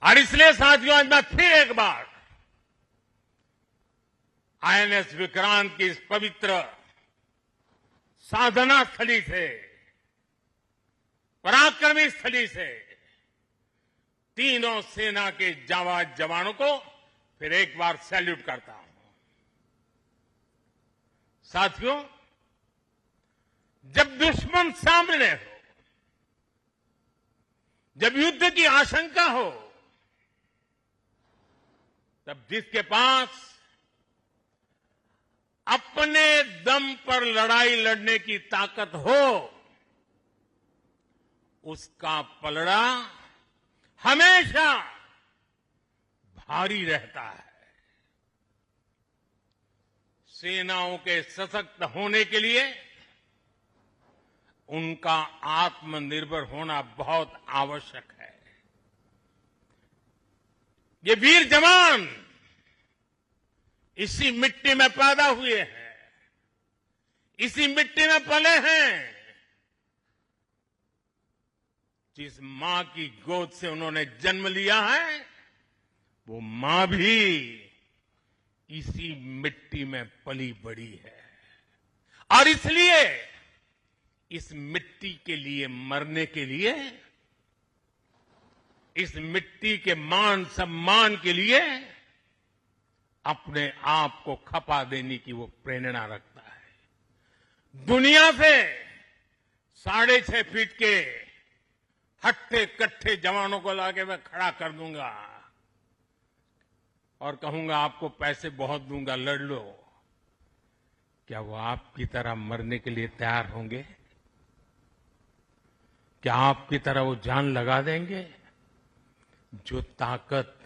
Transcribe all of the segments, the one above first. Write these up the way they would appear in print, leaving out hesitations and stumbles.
और इसलिए साथियों आज मैं फिर एक बार आईएनएस विक्रांत की इस पवित्र साधना स्थली से, पराक्रमी स्थली से तीनों सेना के जाबाज जवानों को फिर एक बार सैल्यूट करता हूं। साथियों, जब दुश्मन सामने हो, जब युद्ध की आशंका हो, तब जिसके पास अपने दम पर लड़ाई लड़ने की ताकत हो, उसका पलड़ा हमेशा भारी रहता है। सेनाओं के सशक्त होने के लिए उनका आत्मनिर्भर होना बहुत आवश्यक है। ये वीर जवान इसी मिट्टी में पैदा हुए हैं, इसी मिट्टी में पले हैं। जिस मां की गोद से उन्होंने जन्म लिया है, वो मां भी इसी मिट्टी में पली बड़ी है। और इसलिए इस मिट्टी के लिए मरने के लिए, इस मिट्टी के मान सम्मान के लिए अपने आप को खपा देने की वो प्रेरणा रखता है। दुनिया से 6.5 फीट के हट्टे कट्टे जवानों को लाके मैं खड़ा कर दूंगा और कहूंगा आपको पैसे बहुत दूंगा, लड़ लो। क्या वो आपकी तरह मरने के लिए तैयार होंगे? क्या आपकी तरह वो जान लगा देंगे? जो ताकत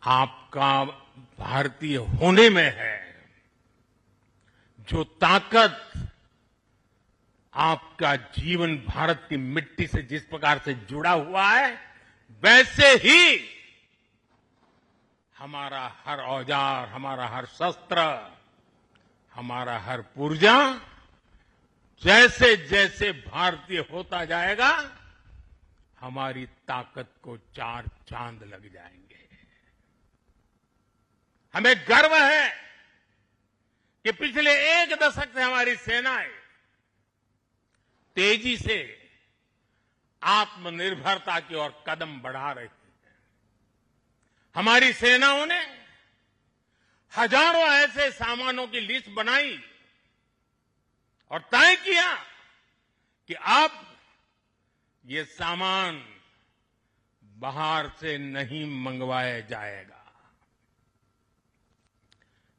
आपका भारतीय होने में है, जो ताकत आपका जीवन भारत की मिट्टी से जिस प्रकार से जुड़ा हुआ है, वैसे ही हमारा हर औजार, हमारा हर शस्त्र, हमारा हर पुर्जा जैसे जैसे भारतीय होता जाएगा, हमारी ताकत को 4 चांद लग जाएंगे। हमें गर्व है कि पिछले 1 दशक से हमारी सेनाएं तेजी से आत्मनिर्भरता की ओर कदम बढ़ा रही है। हमारी सेनाओं ने हजारों ऐसे सामानों की लिस्ट बनाई और तय किया कि अब ये सामान बाहर से नहीं मंगवाया जाएगा।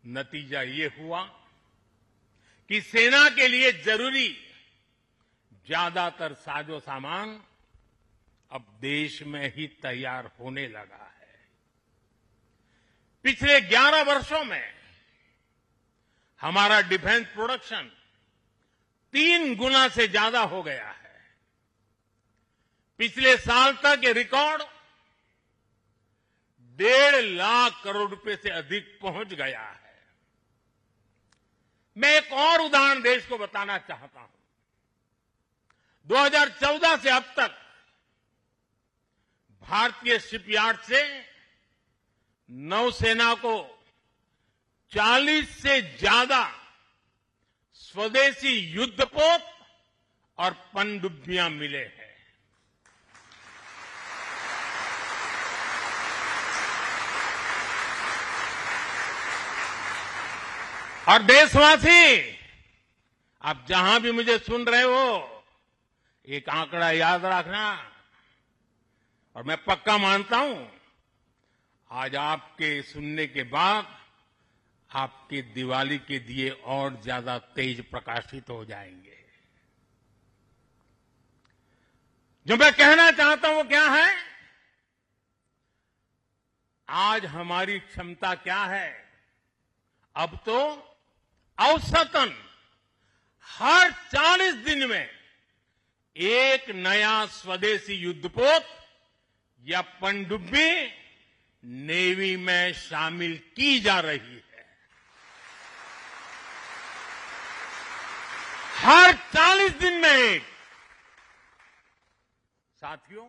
नतीजा ये हुआ कि सेना के लिए जरूरी ज्यादातर साजो सामान अब देश में ही तैयार होने लगा है। पिछले 11 वर्षों में हमारा डिफेंस प्रोडक्शन 3 गुना से ज्यादा हो गया है। पिछले साल तक ये रिकॉर्ड 1.5 लाख करोड़ रुपए से अधिक पहुंच गया है। मैं एक और उदाहरण देश को बताना चाहता हूं। 2014 से अब तक भारतीय शिपयार्ड से नौसेना को 40 से ज्यादा स्वदेशी युद्धपोत और पनडुब्बियां मिले हैं। और देशवासी, आप जहां भी मुझे सुन रहे हो, एक आंकड़ा याद रखना। और मैं पक्का मानता हूं, आज आपके सुनने के बाद आपके दिवाली के दिए और ज्यादा तेज प्रकाशित हो जाएंगे। जो मैं कहना चाहता हूं वो क्या है? आज हमारी क्षमता क्या है? अब तो औसतन हर 40 दिन में एक नया स्वदेशी युद्धपोत या पनडुब्बी नेवी में शामिल की जा रही है। हर 40 दिन में एक। साथियों,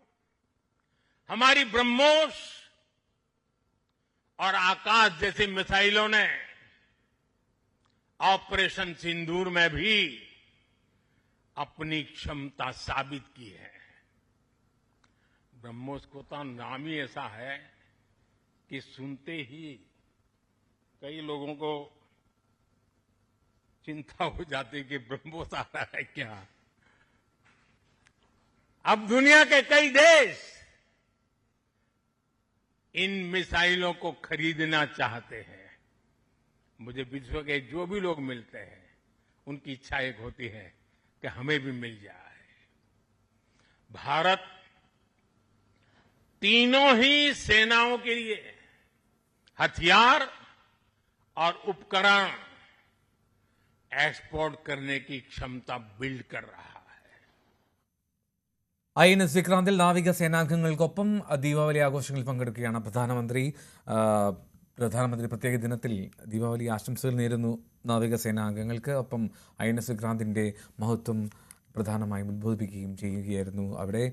हमारी ब्रह्मोस और आकाश जैसी मिसाइलों ने ऑपरेशन सिंदूर में भी अपनी क्षमता साबित की है। ब्रह्मोस को तो नाम ही ऐसा है कि सुनते ही कई लोगों को चिंता हो जाती कि ब्रह्मोस आ रहा है क्या। अब दुनिया के कई देश इन मिसाइलों को खरीदना चाहते हैं। मुझे विश्व के जो भी लोग मिलते हैं उनकी इच्छा एक होती है कि हमें भी मिल जाए। भारत तीनों ही सेनाओं के लिए हथियार और उपकरण एक्सपोर्ट करने की क्षमता बिल्ड कर रहा है। INS വിക്രാന്തിൽ നാവിക സേനാംഗങ്ങൾക്കൊപ്പം ദീപാവലി ആഘോഷങ്ങളിൽ പങ്കെടുക്കുകയാണ് പ്രധാനമന്ത്രി. പ്രത്യേക ദിനത്തിൽ ദീപാവലി ആശംസകൾ നേരുന്നു നാവിക സേനാംഗങ്ങൾക്ക്. ഒപ്പം INS വിക്രാന്തിൻ്റെ മഹത്വം പ്രധാനമായും ഉദ്ബോധിപ്പിക്കുകയും ചെയ്യുകയായിരുന്നു അവിടെ.